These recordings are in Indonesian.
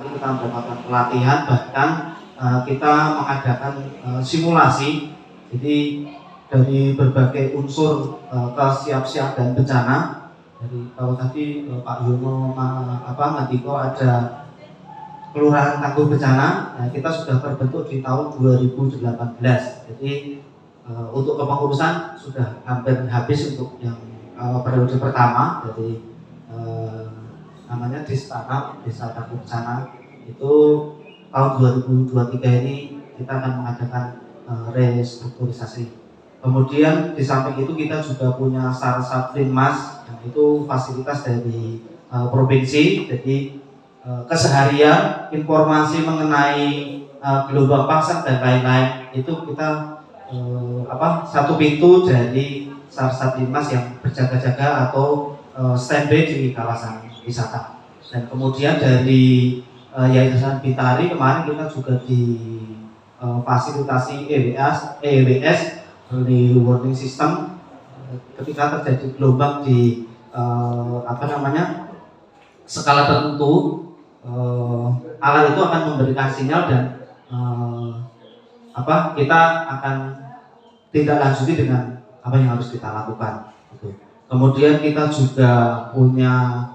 kita mendapatkan pelatihan, bahkan kita mengadakan simulasi. Jadi dari berbagai unsur kesiapsiagaan bencana. Dari kalau tadi Pak Yono Ngatiko ada Kelurahan Tangguh Bencana, kita sudah terbentuk di tahun 2018. Jadi untuk kepengurusan sudah hampir habis untuk yang periode pertama. Jadi namanya Desa Tangguh Bencana itu tahun 2023 ini kita akan mengadakan restrukturisasi. Kemudian di samping itu kita juga punya Sarsat Linmas, yang itu fasilitas dari provinsi. Jadi keseharian informasi mengenai gelombang pasang dan lain-lain itu kita satu pintu dari Sarsat Linmas yang berjaga-jaga atau standby di kawasan wisata. Dan kemudian dari Yayasan Bintari kemarin kita juga fasilitasi EWS early warning system ketika terjadi gelombang di skala tertentu, alat itu akan memberikan sinyal dan kita akan tindak lanjuti dengan apa yang harus kita lakukan. Kemudian kita juga punya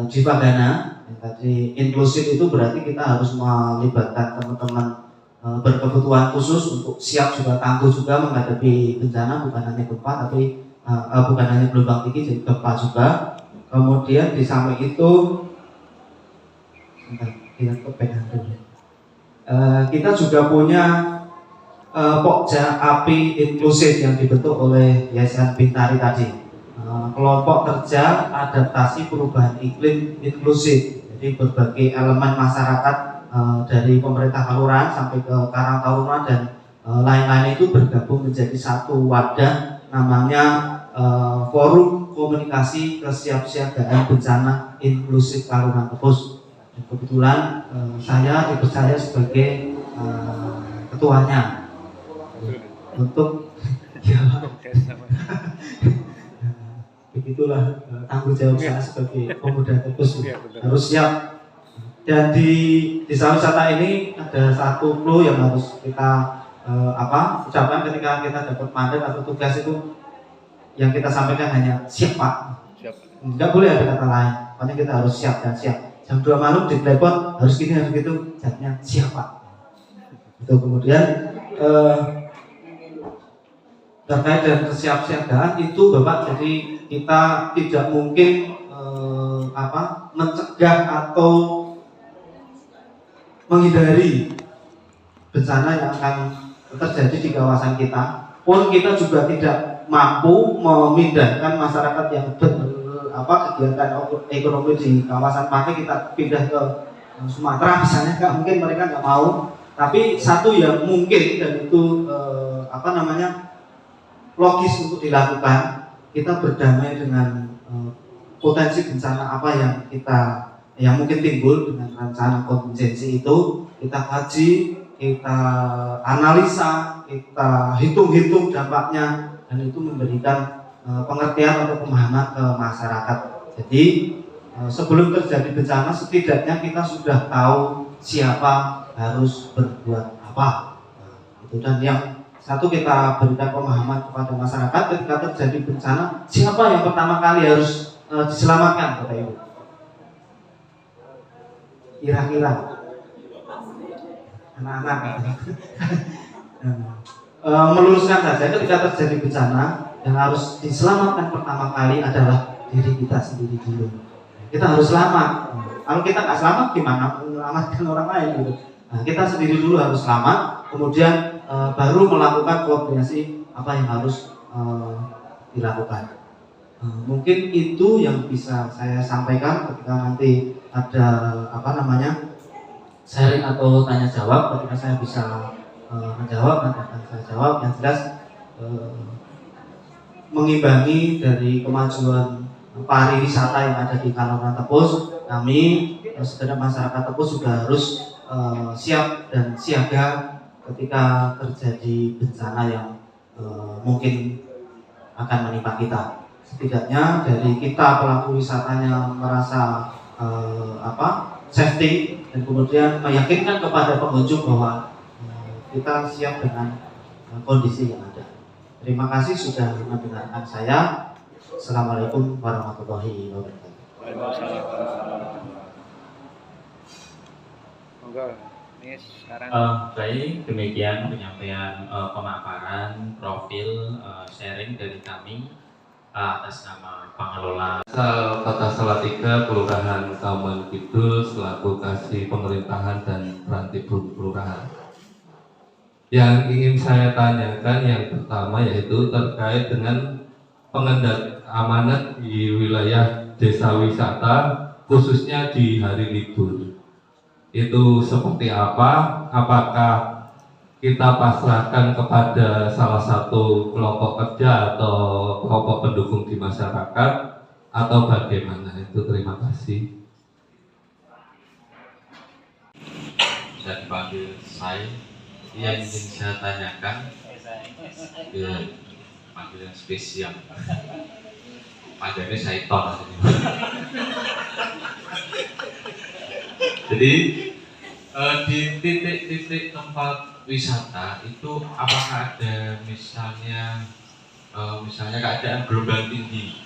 Jivagana yang tadi inklusif, itu berarti kita harus melibatkan teman-teman berkebutuhan khusus untuk siap juga tangguh juga menghadapi bencana, bukan hanya gempa tapi bukan hanya gelombang tinggi, jadi gempa juga. Kemudian di samping itu kita juga punya Pokja API inklusif yang dibentuk oleh Yayasan Bintari tadi, kelompok kerja adaptasi perubahan iklim inklusif. Jadi berbagai elemen masyarakat dari pemerintah kelurahan sampai ke Karang Taruna dan lain-lain itu bergabung menjadi satu wadah, namanya Forum Komunikasi Kesiapsiagaan Bencana Inklusif Kalurahan Tepus. Kebetulan saya dipercaya sebagai ketuanya untuk begitulah tanggung jawab saya sebagai pemuda Tepus, harus siap. Dan di desa wisata ini ada satu clue yang harus kita ucapkan ketika kita dapat mandat atau tugas itu, yang kita sampaikan hanya siap Pak. Enggak boleh ada kata lain, pokoknya kita harus siap dan siap. Jam 2 malam di telepon harus gini harus gitu, jawabnya siap Pak. Itu kemudian terkait dengan kesiapsiagaan itu Bapak, jadi kita tidak mungkin mencegah atau menghindari bencana yang akan terjadi di kawasan kita, pun kita juga tidak mampu memindahkan masyarakat yang kegiatan ekonomi di kawasan Pake kita pindah ke Sumatera misalnya, nggak mungkin, mereka nggak mau. Tapi satu yang mungkin dan itu logis untuk dilakukan, kita berdamai dengan potensi bencana apa yang mungkin timbul dengan rencana kontingensi itu. Kita kaji, kita analisa, kita hitung-hitung dampaknya, dan itu memberikan pengertian atau pemahaman ke masyarakat. Jadi sebelum terjadi bencana setidaknya kita sudah tahu siapa harus berbuat apa. Dan yang satu, kita berikan pemahaman kepada masyarakat ketika terjadi bencana, siapa yang pertama kali harus diselamatkan, Bapak Ibu? Kira-kira anak-anak meluruskan saja, ketika terjadi bencana yang harus diselamatkan pertama kali adalah diri kita sendiri dulu. Kita harus selamat. Kalau kita nggak selamat, gimana menyelamatkan orang lain gitu? Nah, kita sendiri dulu harus selamat, kemudian baru melakukan koordinasi apa yang harus dilakukan. Mungkin itu yang bisa saya sampaikan ketika nanti ada sharing atau tanya jawab. Ketika saya bisa menjawab, nanti akan saya jawab. Yang jelas mengimbangi dari kemajuan pariwisata yang ada di Kalurahan Tepus, kami segenap masyarakat Tepus juga harus siap dan siaga ketika terjadi bencana yang mungkin akan menimpa kita. Setidaknya dari kita pelaku wisatanya merasa safety dan kemudian meyakinkan kepada pengunjung bahwa kita siap dengan kondisi yang ada. Terima kasih sudah mendengarkan saya. Assalamualaikum warahmatullahi wabarakatuh. Baik, demikian penyampaian pemaparan profil sharing dari kami atas nama pengelola Kota Salatiga, Kelurahan Kauman Kidul, selaku Kasih Pemerintahan dan Prantibun Kelurahan. Yang ingin saya tanyakan yang pertama yaitu terkait dengan pengendalian amanat di wilayah desa wisata, khususnya di hari libur. Itu seperti apa? Apakah kita pasrahkan kepada salah satu kelompok kerja atau kelompok pendukung di masyarakat atau bagaimana? Itu terima kasih. Bisa dipanggil saya. Yang ingin saya tanyakan panggilan spesial. Panggilnya Saiton. Jadi di titik-titik tempat wisata itu apakah ada misalnya keadaan gelombang tinggi,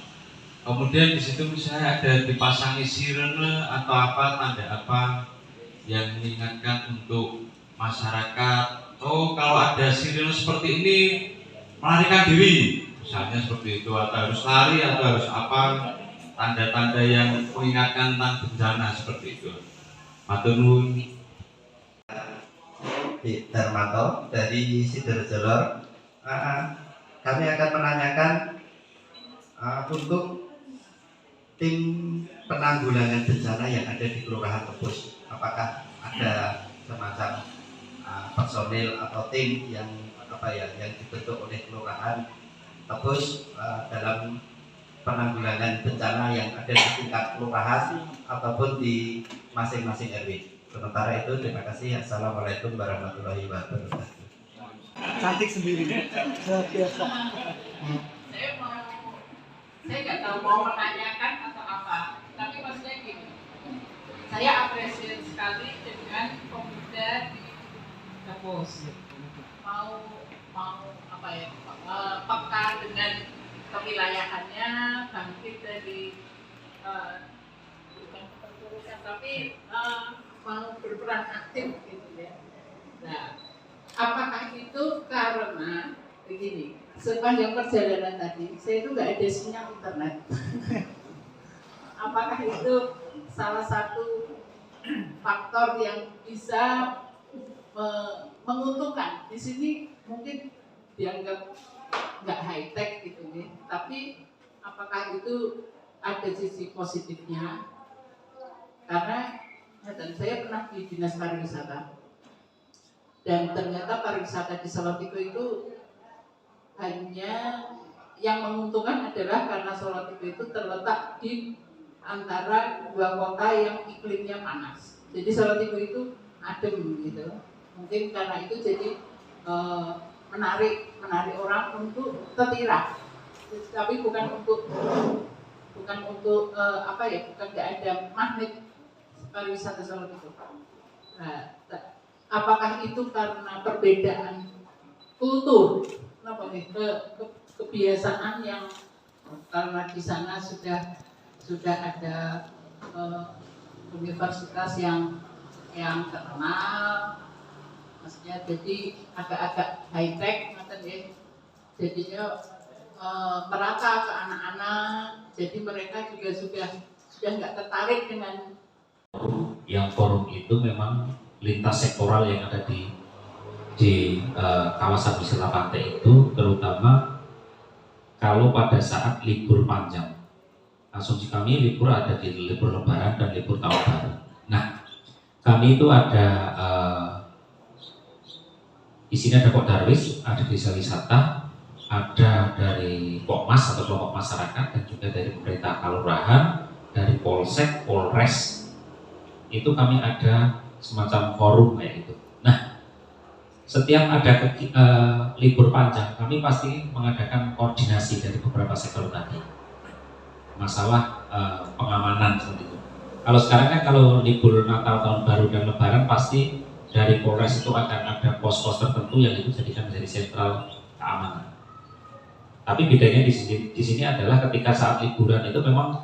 kemudian di situ misalnya ada dipasangi sirene atau apa, tanda apa yang mengingatkan untuk masyarakat, oh kalau ada sirene seperti ini melarikan diri, misalnya seperti itu, atau harus lari atau harus apa, tanda-tanda yang mengingatkan tentang bencana seperti itu. Matur nuwun. Darmanto dari Sidoarjo. Kami akan menanyakan untuk tim penanggulangan bencana yang ada di Kelurahan Tepus, apakah ada semacam personil atau tim yang yang dibentuk oleh Kelurahan Tepus dalam penanggulangan bencana yang ada di tingkat kelurahan ataupun di masing-masing RW. Sementara itu, terima kasih. Assalamualaikum warahmatullahi wabarakatuh. Cantik sendiri, biasa. Saya nggak tahu mau menanyakan atau apa, tapi maksudnya gini, saya apresiasi sekali dengan pemuda di Tepus, mau peka dengan kewilayahannya, bangkit dari bukan keterpurukan, tapi mau berperan aktif gitu ya. Nah, apakah itu karena begini, sepanjang perjalanan tadi saya itu nggak ada sinyal internet. Apakah itu salah satu faktor yang bisa menguntungkan? Di sini mungkin dianggap nggak high tech gitu nih, tapi apakah itu ada sisi positifnya? Karena dan saya pernah di dinas pariwisata, dan ternyata pariwisata di Salatiga itu hanya yang menguntungkan adalah karena Salatiga itu terletak di antara dua kota yang iklimnya panas. Jadi Salatiga itu adem gitu. Mungkin karena itu jadi menarik orang untuk tetira, tapi bukan untuk bukan nggak ada magnet pariwisata Salatiga. Nah, apakah itu karena perbedaan kultur, kebiasaan yang karena di sana sudah ada universitas yang terkenal, maksudnya jadi agak-agak high tech, ya. Jadinya merata ke anak-anak, jadi mereka juga sudah nggak tertarik dengan yang forum itu memang lintas sektoral yang ada di kawasan wisata pantai itu, terutama kalau pada saat libur panjang. Asumsi kami libur ada di libur lebaran dan libur tahun baru. Nah, kami itu ada di sini ada Pok Darwis, ada desa wisata, ada dari Pokmas atau kelompok masyarakat, dan juga dari pemerintah kelurahan, dari Polsek, Polres. Itu kami ada semacam forum kayak gitu. Nah, setiap ada libur panjang, kami pasti mengadakan koordinasi dari beberapa sektor tadi. Masalah pengamanan seperti itu. Kalau sekarang kan kalau libur Natal, Tahun Baru dan Lebaran pasti dari Polres itu akan ada pos-pos tertentu yang itu jadikan menjadi sentral keamanan. Tapi bedanya di sini adalah ketika saat liburan itu memang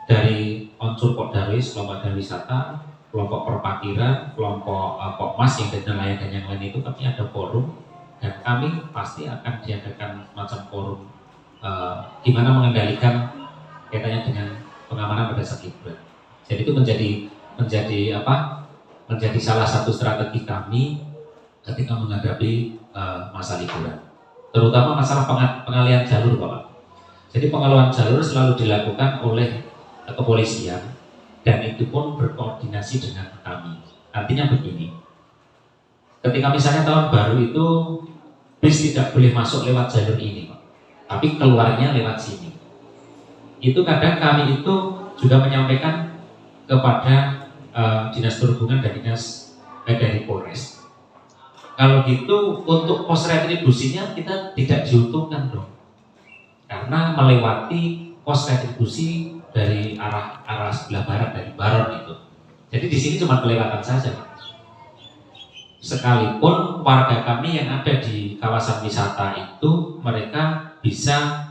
dari unsur Pokdarwis, kelompok dari wisata, kelompok perparkiran, kelompok Pokmas yang dari nelayan dan yang lain itu kami ada forum dan kami pasti akan diadakan macam forum gimana mengendalikan kaitannya dengan pengamanan pada saat liburan. Jadi itu menjadi salah satu strategi kami ketika menghadapi masa liburan. Terutama masalah pengalihan jalur, Bapak. Jadi pengalihan jalur selalu dilakukan oleh kepolisian dan itu pun berkoordinasi dengan kami. Artinya begini, ketika misalnya tahun baru itu bis tidak boleh masuk lewat jalur ini, Pak, tapi keluarnya lewat sini. Itu kadang kami itu juga menyampaikan kepada dinas perhubungan dan dari Polres. Kalau gitu untuk pos retribusinya kita tidak diuntungkan dong, karena melewati pos retribusi dari arah sebelah barat dari Baron itu. Jadi di sini cuma kelewatan saja. Sekalipun warga kami yang ada di kawasan wisata itu mereka bisa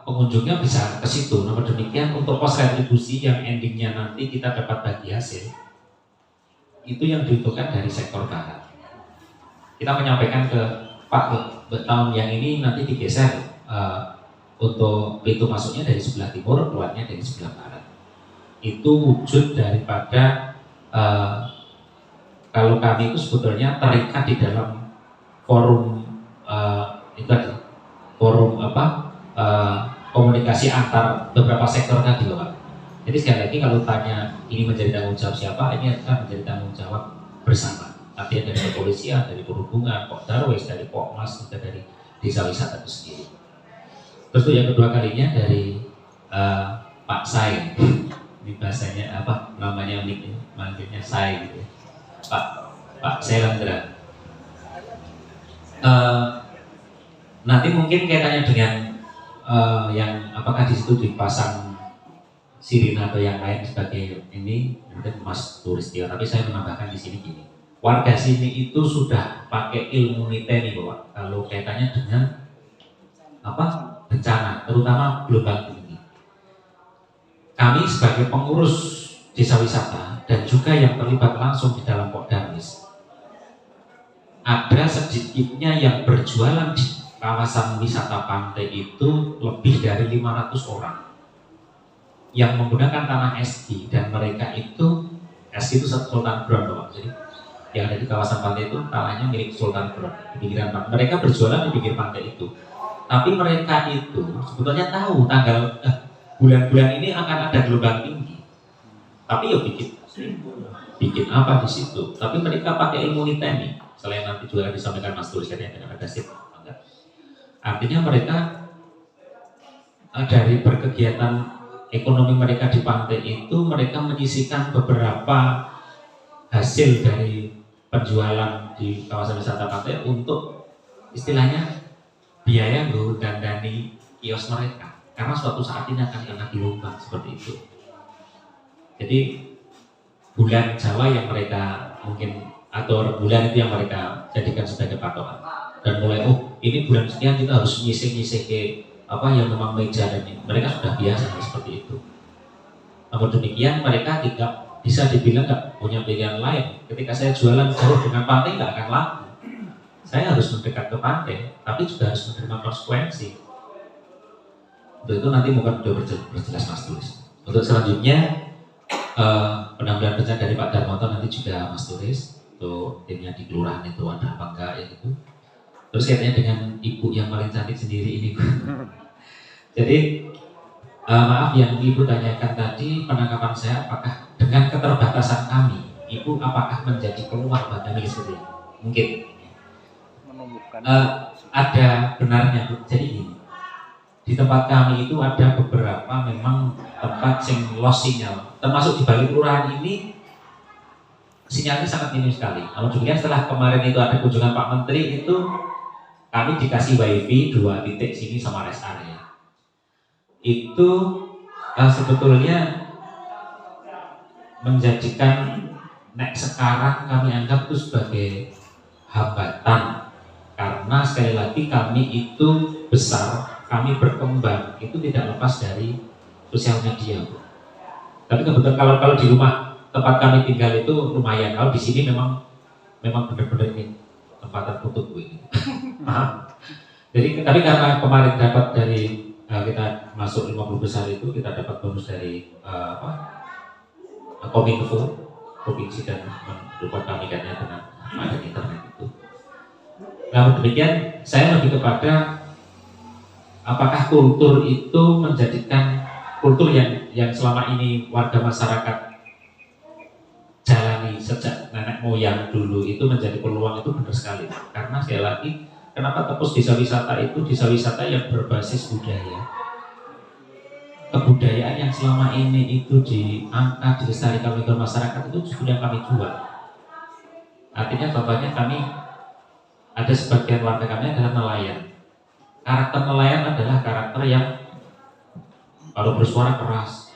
pengunjungnya bisa ke situ. Namun demikian untuk pos retribusi yang endingnya nanti kita dapat bagi hasil itu yang diuntungkan dari sektor barat. Kita menyampaikan ke Pak, tahun yang ini nanti digeser untuk pintu masuknya dari sebelah timur, keluarnya dari sebelah barat. Itu wujud daripada kalau kami itu sebetulnya terikat di dalam forum komunikasi antar beberapa sektor tadi, Pak. Jadi sekali lagi kalau tanya ini menjadi tanggung jawab siapa, ini akan menjadi tanggung jawab bersama. Artinya dari kepolisian, dari perhubungan, Pokdarwis, dari Pokmas, juga dari desa wisata itu sendiri. Terus yang kedua kalinya dari Pak Sai, ini bahasanya apa namanya unik ini, manggilnya Sai gitu. Pak Sailandra. Nanti mungkin kaitannya dengan yang apakah di situ dipasang sirine atau yang lain sebagai ini mungkin Mas Turis dia, tapi saya menambahkan di sini gini, warga sini itu sudah pakai ilmu niteni, Bapak, kalau kaitannya dengan bencana, terutama gelombang tinggi. Kami sebagai pengurus desa wisata dan juga yang terlibat langsung di dalam Pokdarwis, ada sedikitnya yang berjualan di kawasan wisata pantai itu lebih dari 500 orang yang menggunakan tanah SG, dan mereka itu SG itu Sultan Ground, Bapak. Jadi yang ada di kawasan pantai itu tanahnya milik Sultan Ground di pinggiran pantai. Mereka berjualan di pinggir pantai itu, tapi mereka itu sebetulnya tahu tanggal bulan-bulan ini akan ada gelombang tinggi, tapi ya bikin apa di situ. Tapi mereka pakai ilmu niteni, selain nanti juga disampaikan Mas Tulis katanya dengan ada sip. Artinya mereka dari berkegiatan ekonomi mereka di pantai itu, mereka menyisihkan beberapa hasil dari penjualan di kawasan wisata pantai untuk istilahnya biaya dandani kios mereka, karena suatu saat ini akan kena gelombang seperti itu. Jadi bulan Jawa yang mereka mungkin atau bulan itu yang mereka jadikan sebagai patokan, dan mulai ini bulan sekian kita harus nyisih ke yang memang meja, dan mereka sudah biasa seperti itu. Namun demikian mereka tidak bisa dibilang nggak punya pilihan lain. Ketika saya jualan jauh dengan pantai nggak akan laku. Saya harus mendekat ke pantai, tapi juga harus menerima konsekuensi. Untuk itu nanti mungkin sudah berjelas Mas Tulis. Untuk selanjutnya penampilan bencana dari Pak Darmoto nanti juga Mas Tulis. Untuk timnya di kelurahan itu ada apa enggak ya gitu. Terus kaitannya dengan ibu yang paling cantik sendiri ini. Jadi maaf yang ibu tanyakan tadi, penangkapan saya apakah dengan keterbatasan kami, ibu apakah menjadi peluang bagi kami sendiri? Mungkin ada benarnya. Jadi ini di tempat kami itu ada beberapa memang tempat yang lost sinyal, termasuk di balik kelurahan ini sinyalnya sangat minim sekali. Kalau demikian setelah kemarin itu ada kunjungan Pak Menteri itu kami dikasih wifi 2 titik sini sama rest area. Itu sebetulnya menjadikan sekarang kami anggap itu sebagai hambatan, karena sekali lagi kami itu besar, kami berkembang itu tidak lepas dari sosial media. Tapi kebetulan kalau di rumah tempat kami tinggal itu lumayan, kalau di sini memang benar-benar ini tempat tertutup ini. Paham? Jadi tapi karena kemarin dapat dari kita masuk 50 besar itu, kita dapat bonus dari Kominfo provinsi dan mendukung kami dengan ada internet itu. Namun demikian, saya lebih kepada apakah kultur itu menjadikan kultur yang selama ini warga masyarakat jalani sejak nenek moyang dulu itu menjadi peluang, itu benar sekali. Karena sekali lagi, kenapa Tepus Desa Wisata itu desa wisata yang berbasis budaya. Kebudayaan yang selama ini itu diangkat, dilestarikan oleh masyarakat itu justru yang kami jual. Artinya contohnya kami ada sebagian warga kami adalah nelayan. Karakter nelayan adalah karakter yang kalau bersuara keras,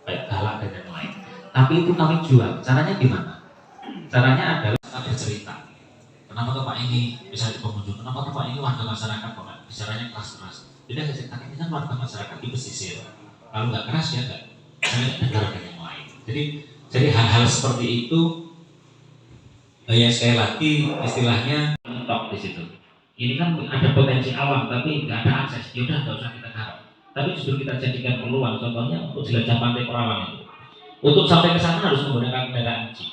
kayak galak dan yang lain. Tapi itu kami jual. Caranya gimana? Caranya adalah kita bercerita. Kenapa tuh Pak ini bisa di pengunjung? Kenapa tuh Pak ini warga masyarakat kok bicaranya keras-keras? Jadi saya cerita ini kan warga masyarakat di pesisir. Kalau nggak keras ya nggak, saya dengar dengan yang lain. Jadi hal-hal seperti itu ya sekali lagi istilahnya mentok di situ. Ini kan ada potensi alam tapi nggak ada akses. Ya udah nggak usah kita garap. Tapi justru kita jadikan peluang. Contohnya untuk jelajah pantai Perawan itu. Untuk sampai ke sana harus menggunakan kendaraan jeep.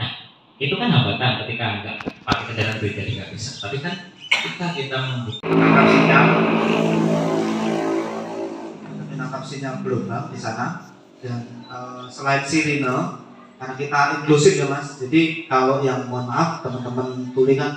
Nah, itu kan hambatan ketika nggak pakai kendaraan pribadi nggak bisa. Tapi kan kita membuka menangkap sinyal gelombang di sana, dan selain sirine, karena kita inklusif ya Mas. Jadi kalau yang mohon maaf teman-teman tuli kan